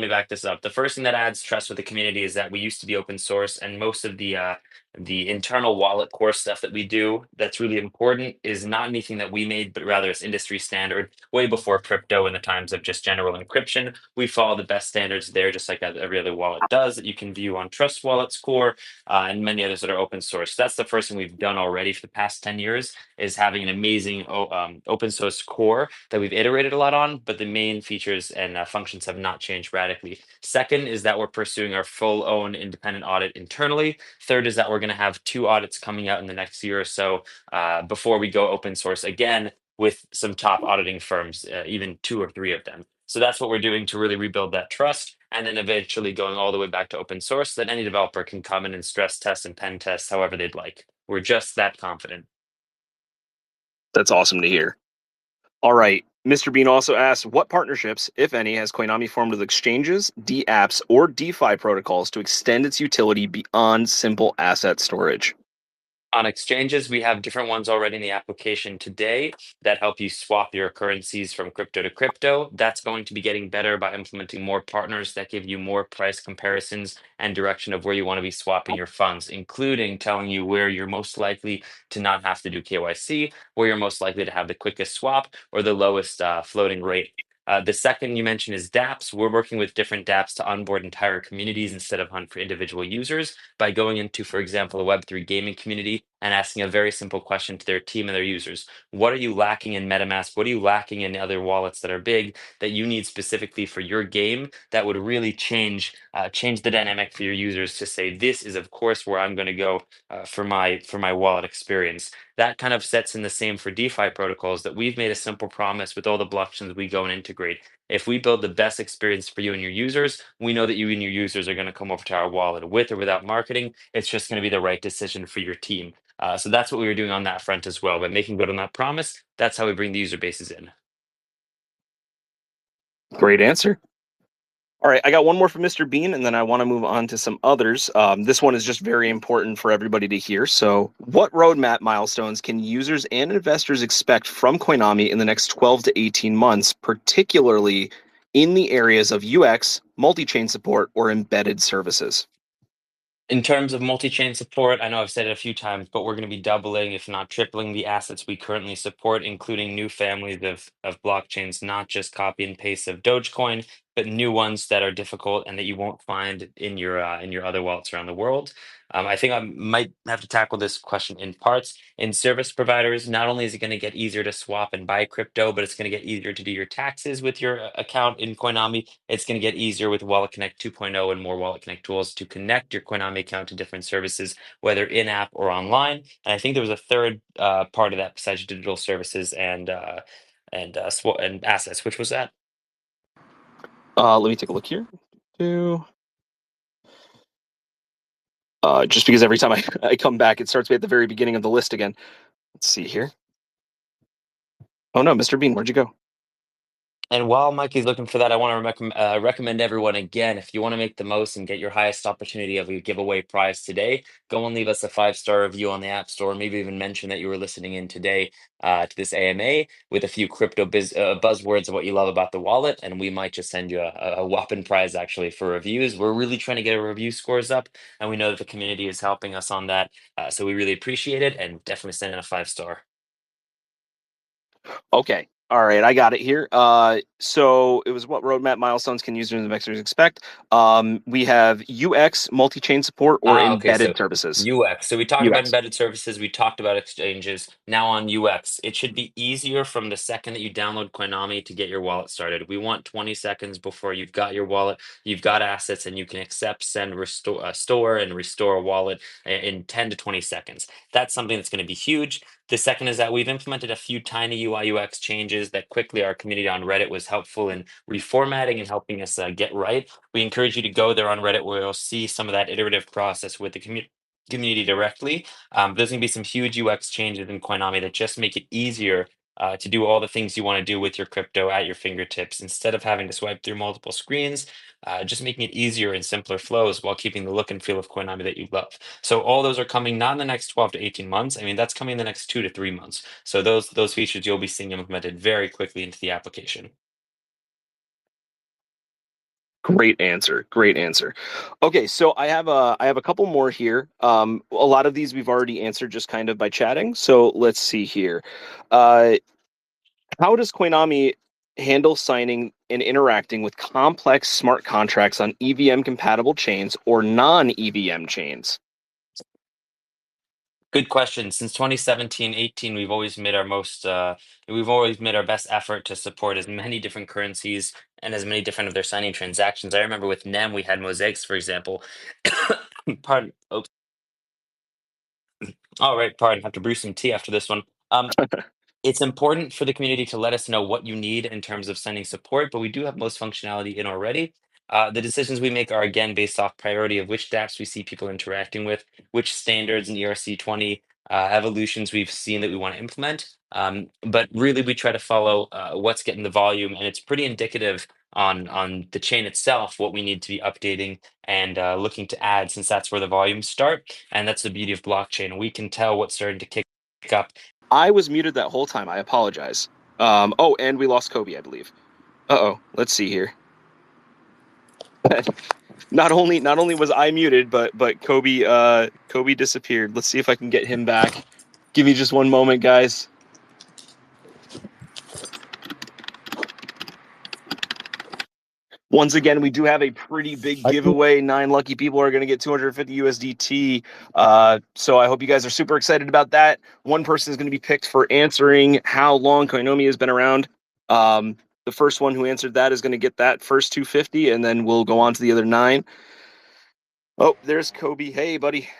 back this up. The first thing that adds trust with the community is that we used to be open source, and most of the internal wallet core stuff that we do that's really important is not anything that we made, but rather it's industry standard. Way before crypto in the times of just general encryption, we follow the best standards there, just like every other wallet does that you can view on Trust Wallet's core and many others that are open source. That's the first thing we've done already for the past 10 years is having an amazing open source core that we've iterated a lot on, but the main features and functions have not changed radically. Second is that we're pursuing our full own independent audit internally. Third is that we're going to have 2 audits coming out in the next year or so before we go open source again with some top auditing firms, even 2 or 3 of them. So that's what we're doing to really rebuild that trust, and then eventually going all the way back to open source so that any developer can come in and stress test and pen test however they'd like. We're just that confident. That's awesome to hear. All right. Mr. Bean also asks, what partnerships, if any, has Koinomi formed with exchanges, DApps, or DeFi protocols to extend its utility beyond simple asset storage? On exchanges, we have different ones already in the application today that help you swap your currencies from crypto to crypto. That's going to be getting better by implementing more partners that give you more price comparisons and direction of where you want to be swapping your funds, including telling you where you're most likely to not have to do KYC, where you're most likely to have the quickest swap or the lowest floating rate. The second you mentioned is dApps. We're working with different dApps to onboard entire communities instead of hunt for individual users by going into, for example, a Web3 gaming community and asking a very simple question to their team and their users. What are you lacking in MetaMask? What are you lacking in other wallets that are big that you need specifically for your game that would really change the dynamic for your users to say, this is of course where I'm going to go for my wallet experience. That kind of sets in the same for DeFi protocols that we've made a simple promise with all the blockchains we go and integrate. If we build the best experience for you and your users, we know that you and your users are going to come over to our wallet with or without marketing. It's just going to be the right decision for your team. So that's what we were doing on that front as well. By making good on that promise, that's how we bring the user bases in. Great answer. All right, I got one more from Mr. Bean, and then I want to move on to some others. This one is just very important for everybody to hear. So, what roadmap milestones can users and investors expect from Koinomi in the next 12 to 18 months, particularly in the areas of UX, multi-chain support, or embedded services? In terms of multi-chain support, I know I've said it a few times, but we're going to be doubling, if not tripling, the assets we currently support, including new families of blockchains, not just copy and paste of Dogecoin, but new ones that are difficult and that you won't find in your other wallets around the world. I think I might have to tackle this question in parts. In service providers, not only is it going to get easier to swap and buy crypto, but it's going to get easier to do your taxes with your account in Coinomi. It's going to get easier with Wallet Connect 2.0 and more Wallet Connect tools to connect your Coinomi account to different services, whether in-app or online. And I think there was a third part of that besides digital services and assets. Which was that? Let me take a look here. Just because every time I come back, it starts me at the very beginning of the list again. Let's see here. Oh no, Mr. Bean, where'd you go? And while Mikey's looking for that, I want to recommend everyone again, if you want to make the most and get your highest opportunity of a giveaway prize today, go and leave us a 5-star review on the App Store. Maybe even mention that you were listening in today to this AMA with a few crypto buzzwords of what you love about the wallet, and we might just send you a whopping prize actually for reviews. We're really trying to get our review scores up, and we know that the community is helping us on that. So we really appreciate it, and definitely send in a 5-star. Okay. All right, I got it here. So it was what roadmap milestones can users and investors expect? We have UX, multi-chain support, or Okay, so embedded services. UX. So we talked about UX. embedded services, we talked about exchanges. Now on UX, it should be easier from the second that you download Coinomi to get your wallet started. We want 20 seconds before you've got your wallet, you've got assets, and you can accept, send, restore, store, and restore a wallet in 10 to 20 seconds. That's something that's going to be huge. The second is that we've implemented a few tiny UI UX changes that quickly our community on Reddit was helpful in reformatting and helping us get right. We encourage you to go there on Reddit where you'll see some of that iterative process with the community directly. There's going to be some huge UX changes in Coinomi that just make it easier to do all the things you want to do with your crypto at your fingertips instead of having to swipe through multiple screens. Just making it easier and simpler flows while keeping the look and feel of Coinomi that you love. So all those are coming not in the next 12 to 18 months. I mean, that's coming in the next 2 to 3 months. So those features you'll be seeing implemented very quickly into the application. Great answer. Great answer. Okay, so I have a couple more here. A lot of these we've already answered just kind of by chatting. So let's see here. How does Coinomi handle signing and interacting with complex smart contracts on EVM compatible chains or non-EVM chains? Good question. Since 2017-18, we've always made our best effort to support as many different currencies and as many different of their signing transactions. I remember with NEM, we had mosaics, for example. Pardon. Oops. All right, pardon. Have to brew some tea after this one. It's important for the community to let us know what you need in terms of sending support, but we do have most functionality in already. The decisions we make are again based off priority of which dApps we see people interacting with, which standards and ERC20 evolutions we've seen that we want to implement. But really, we try to follow what's getting the volume, and it's pretty indicative on the chain itself what we need to be updating and looking to add, since that's where the volumes start, and that's the beauty of blockchain. We can tell what's starting to kick up. I was muted that whole time. I apologize. Oh, and we lost Kobe, I believe. Uh-oh. Let's see here. Not only was I muted, but Kobe disappeared. Let's see if I can get him back. Give me just one moment, guys. Once again, we do have a pretty big giveaway. 9 lucky people are going to get 250 USDT. So I hope you guys are super excited about that. One person is going to be picked for answering how long Coinomi has been around. The first one who answered that is going to get that first 250, and then we'll go on to the other 9. Oh, there's Kobe. Hey, buddy.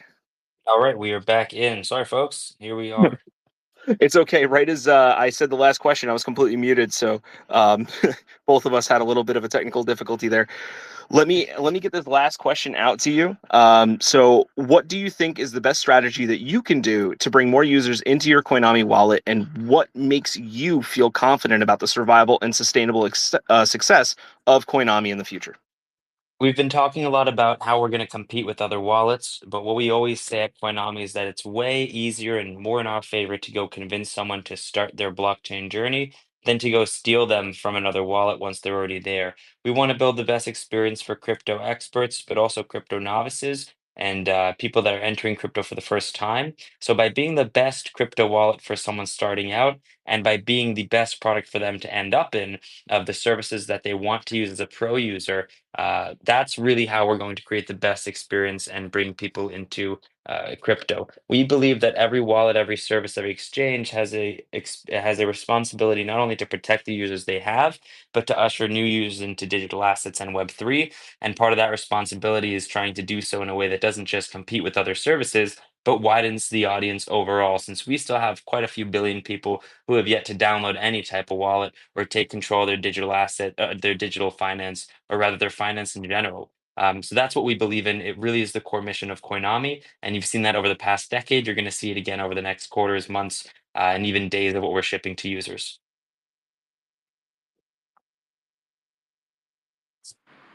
All right, we are back in. Sorry, folks. Here we are. It's okay. Right as I said the last question, I was completely muted, so both of us had a little bit of a technical difficulty there. Let me get this last question out to you. So, what do you think is the best strategy that you can do to bring more users into your Coinomi wallet, and what makes you feel confident about the survival and sustainable success of Coinomi in the future? We've been talking a lot about how we're going to compete with other wallets, but what we always say at Coinomi is that it's way easier and more in our favor to go convince someone to start their blockchain journey than to go steal them from another wallet once they're already there. We want to build the best experience for crypto experts, but also crypto novices. and people that are entering crypto for the first time. So by being the best crypto wallet for someone starting out, and by being the best product for them to end up in of the services that they want to use as a pro user, that's really how we're going to create the best experience and bring people into crypto. We believe that every wallet, every service, every exchange has a responsibility not only to protect the users they have, but to usher new users into digital assets and Web3. And part of that responsibility is trying to do so in a way that doesn't just compete with other services, but widens the audience overall, since we still have quite a few billion people who have yet to download any type of wallet or take control of their digital asset, their digital finance, or rather their finance in general. So that's what we believe in. It really is the core mission of Koinomi, and you've seen that over the past decade. You're going to see it again over the next quarters, months, and even days of what we're shipping to users.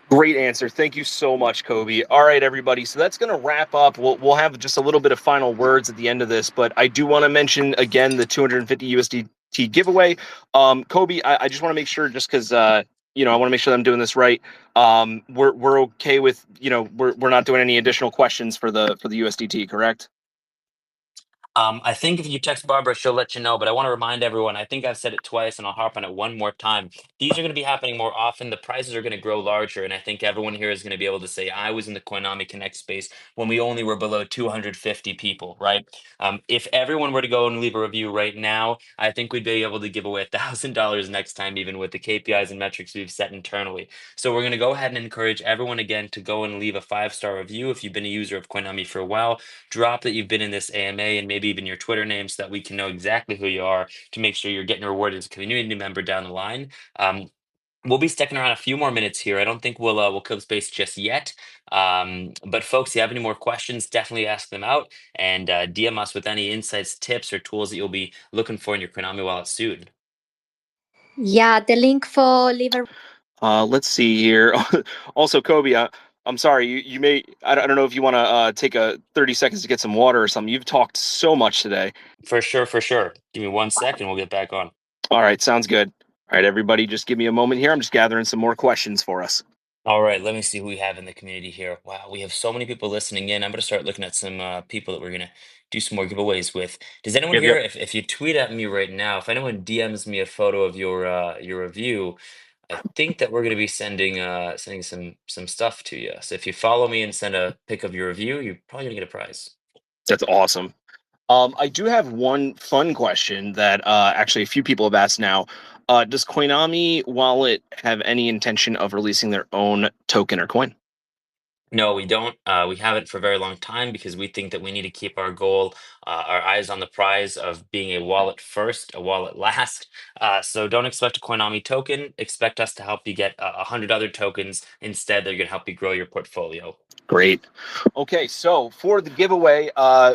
Great answer. Thank you so much, Koby. All right, everybody. So that's going to wrap up. We'll have just a little bit of final words at the end of this, but I do want to mention again the 250 USDT giveaway. Koby, I just want to make sure, just because I want to make sure that I'm doing this right. We're okay with we're not doing any additional questions for the USDT, correct? I think if you text Barbara, she'll let you know. But I want to remind everyone, I think I've said it twice and I'll harp on it one more time. These are going to be happening more often. The prizes are going to grow larger. And I think everyone here is going to be able to say, I was in the Koinomi Connect space when we only were below 250 people, right? If everyone were to go and leave a review right now, I think we'd be able to give away $1,000 next time, even with the KPIs and metrics we've set internally. So we're going to go ahead and encourage everyone again to go and leave a 5-star review if you've been a user of Koinomi for a while. Drop that you've been in this AMA and maybe even your Twitter name so that we can know exactly who you are to make sure you're getting rewarded as a community member down the line. We'll be sticking around a few more minutes here. I don't think we'll kill the space just yet. But folks, if you have any more questions, definitely ask them out and DM us with any insights, tips, or tools that you'll be looking for in your Koinomi wallet soon. Yeah, the link for liver. Let's see here. Also, Koby, I'm sorry. You may. I don't know if you want to take a 30 seconds to get some water or something. You've talked so much today. For sure, for sure. Give me 1 second. We'll get back on. All right, sounds good. All right, everybody, just give me a moment here. I'm just gathering some more questions for us. All right, let me see who we have in the community here. Wow, we have so many people listening in. I'm going to start looking at some people that we're going to do some more giveaways with. Does anyone Yep, here, yep. if you tweet at me right now, if anyone DMs me a photo of your review, I think that we're going to be sending some stuff to you. So if you follow me and send a pic of your review, you're probably going to get a prize. That's awesome. I do have one fun question that actually a few people have asked now. Does Koinami Wallet have any intention of releasing their own token or coin? No, we don't. We haven't for a very long time because we think that we need to keep our goal, our eyes on the prize of being a wallet first, a wallet last. So don't expect a Koinami token. Expect us to help you get 100 other tokens instead. They're going to help you grow your portfolio. Great. Okay, so for the giveaway,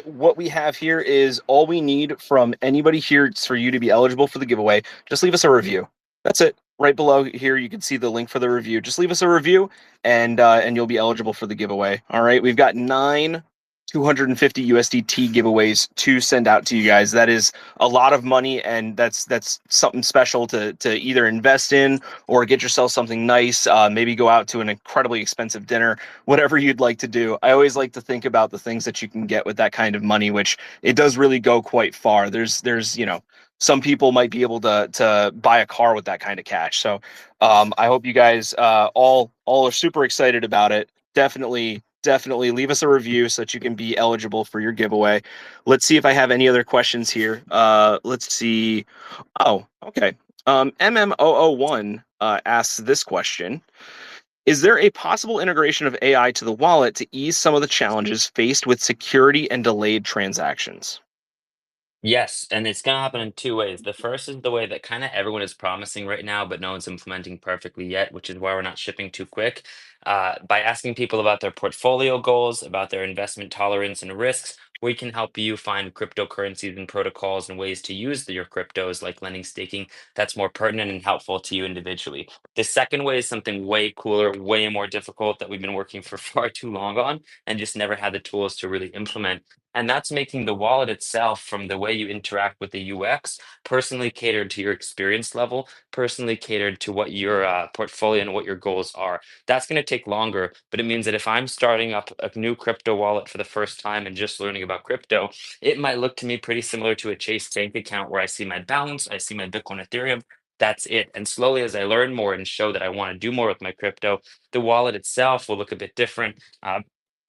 what we have here is all we need from anybody here for you to be eligible for the giveaway. Just leave us a review. That's it. Right below here, you can see the link for the review. Just leave us a review, and you'll be eligible for the giveaway. All right, we've got 9 250 USDT giveaways to send out to you guys. That is a lot of money, and that's something special to either invest in or get yourself something nice. Maybe go out to an incredibly expensive dinner, whatever you'd like to do. I always like to think about the things that you can get with that kind of money, which it does really go quite far. There's some people might be able to buy a car with that kind of cash. So I hope you guys all are super excited about it. Definitely leave us a review so that you can be eligible for your giveaway. Let's see if I have any other questions here. Let's see. Oh, okay. MMO01 asks this question. Is there a possible integration of AI to the wallet to ease some of the challenges faced with security and delayed transactions? Yes, and it's going to happen in two ways. The first is the way that kind of everyone is promising right now, but no one's implementing perfectly yet, which is why we're not shipping too quick. By asking people about their portfolio goals, about their investment tolerance and risks, we can help you find cryptocurrencies and protocols and ways to use your cryptos, like lending, staking, that's more pertinent and helpful to you individually. The second way is something way cooler, way more difficult that we've been working for far too long on and just never had the tools to really implement. And that's making the wallet itself, from the way you interact with the UX, personally catered to your experience level, personally catered to what your portfolio and what your goals are. That's going to take longer, but it means that if I'm starting up a new crypto wallet for the first time and just learning about crypto, it might look to me pretty similar to a Chase bank account where I see my balance, I see my Bitcoin, Ethereum. That's it. And slowly, as I learn more and show that I want to do more with my crypto, the wallet itself will look a bit different.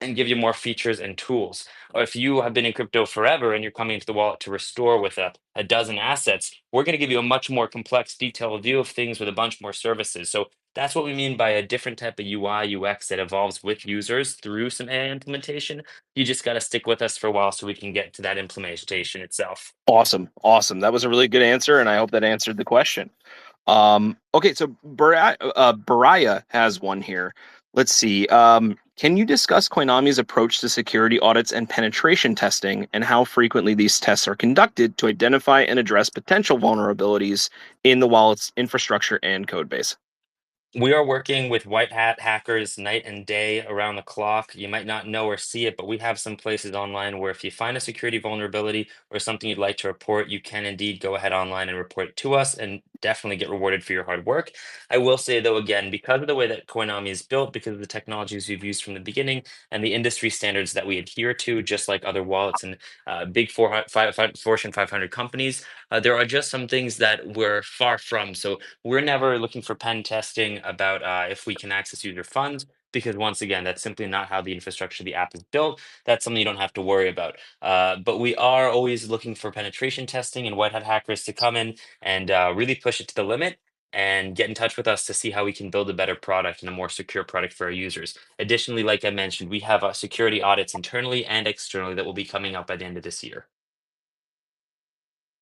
And give you more features and tools. Or if you have been in crypto forever and you're coming into the wallet to restore with a dozen assets, we're going to give you a much more complex, detailed view of things with a bunch more services. So that's what we mean by a different type of UI, UX that evolves with users through some AI implementation. You just got to stick with us for a while so we can get to that implementation itself. Awesome. Awesome. That was a really good answer, and I hope that answered the question. Okay, so Baraya has one here. Let's see. Can you discuss Coinomi's approach to security audits and penetration testing, and how frequently these tests are conducted to identify and address potential vulnerabilities in the wallet's infrastructure and code base? We are working with white hat hackers night and day around the clock. You might not know or see it, but we have some places online where if you find a security vulnerability or something you'd like to report, you can indeed go ahead online and report it to us and definitely get rewarded for your hard work. I will say, though, again, because of the way that Coinomi is built, because of the technologies we've used from the beginning and the industry standards that we adhere to, just like other wallets and big Fortune 500 companies, there are just some things that we're far from. So we're never looking for pen testing about if we can access user funds, because once again, that's simply not how the infrastructure of the app is built. That's something you don't have to worry about. But we are always looking for penetration testing and white hat hackers to come in and really push it to the limit and get in touch with us to see how we can build a better product and a more secure product for our users. Additionally, like I mentioned, we have security audits internally and externally that will be coming up by the end of this year.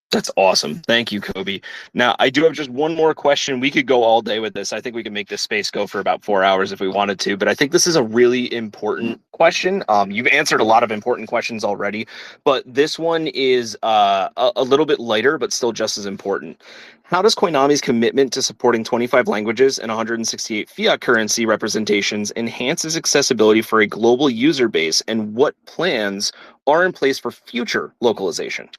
That's awesome. Thank you, Koby. Now, I do have just one more question. We could go all day with this. I think we can make this space go for about 4 hours if we wanted to, but I think this is a really important question. You've answered a lot of important questions already, but this one is a little bit lighter, but still just as important. How does Coinomi's commitment to supporting 25 languages and 168 fiat currency representations enhances accessibility for a global user base, and what plans are in place for future localization?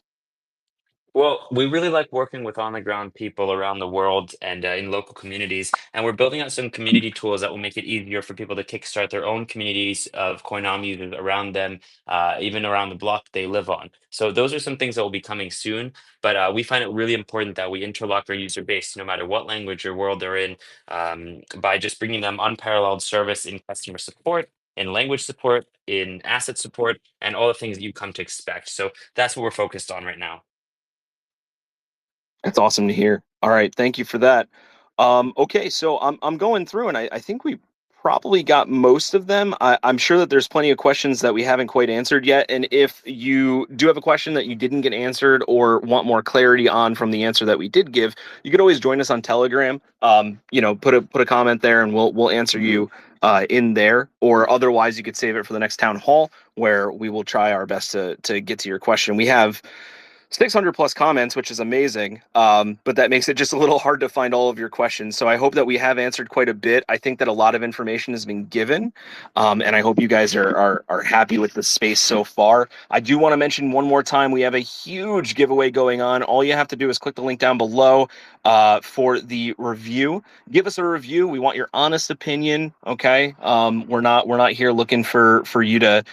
Well, we really like working with on the ground people around the world and in local communities. And we're building out some community tools that will make it easier for people to kickstart their own communities of Koinami users around them, even around the block they live on. So those are some things that will be coming soon. But we find it really important that we interlock our user base, no matter what language or world they're in, by just bringing them unparalleled service in customer support, in language support, in asset support, and all the things that you come to expect. So that's what we're focused on right now. That's awesome to hear. All right, thank you for that. Okay, so I'm going through, and I think we probably got most of them. I'm sure that there's plenty of questions that we haven't quite answered yet. And if you do have a question that you didn't get answered or want more clarity on from the answer that we did give, you could always join us on Telegram. Put a comment there, and we'll answer you in there. Or otherwise, you could save it for the next town hall, where we will try our best to get to your question. We have 600 plus comments, which is amazing. But that makes it just a little hard to find all of your questions. So I hope that we have answered quite a bit. I think that a lot of information has been given. And I hope you guys are happy with the space so far. I do want to mention one more time, we have a huge giveaway going on. All you have to do is click the link down below for the review. Give us a review. We want your honest opinion. Okay. We're not here looking for you to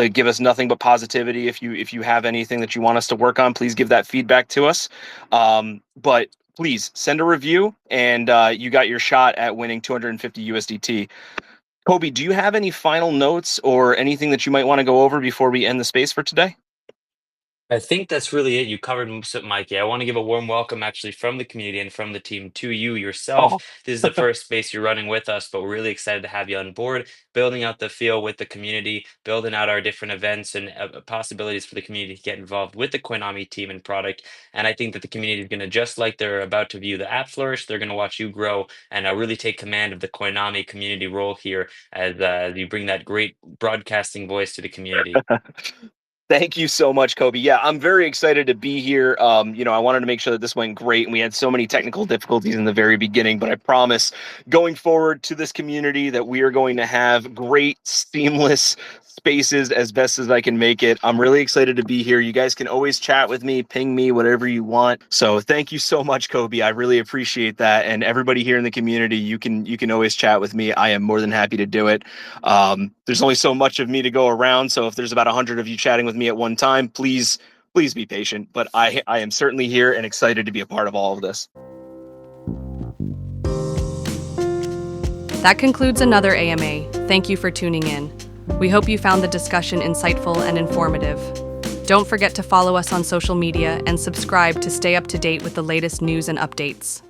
give us nothing but positivity. If you have anything that you want us to work on, please give that feedback to us. But please send a review, and you got your shot at winning 250 USDT. Koby, do you have any final notes or anything that you might want to go over before we end the space for today? I think that's really it. You covered most of it, Mikey. I want to give a warm welcome actually from the community and from the team to you yourself. Oh, This is the first space you're running with us, but we're really excited to have you on board, building out the feel with the community, building out our different events and possibilities for the community to get involved with the Koinami team and product. And I think that the community is going to, just like they're about to view the app flourish, they're going to watch you grow and really take command of the Koinami community role here as you bring that great broadcasting voice to the community. thank you so much, Koby. Yeah, I'm very excited to be here. I wanted to make sure that this went great, and we had so many technical difficulties in the very beginning, but I promise going forward to this community that we are going to have great, seamless spaces as best as I can make it. I'm really excited to be here. You guys can always chat with me, ping me, whatever you want. So thank you so much, Koby. I really appreciate that. And everybody here in the community, you can always chat with me. I am more than happy to do it. There's only so much of me to go around. So if there's about 100 of you chatting with me at one time, please be patient. But I am certainly here and excited to be a part of all of this. That concludes another AMA. Thank you for tuning in. We hope you found the discussion insightful and informative. Don't forget to follow us on social media and subscribe to stay up to date with the latest news and updates.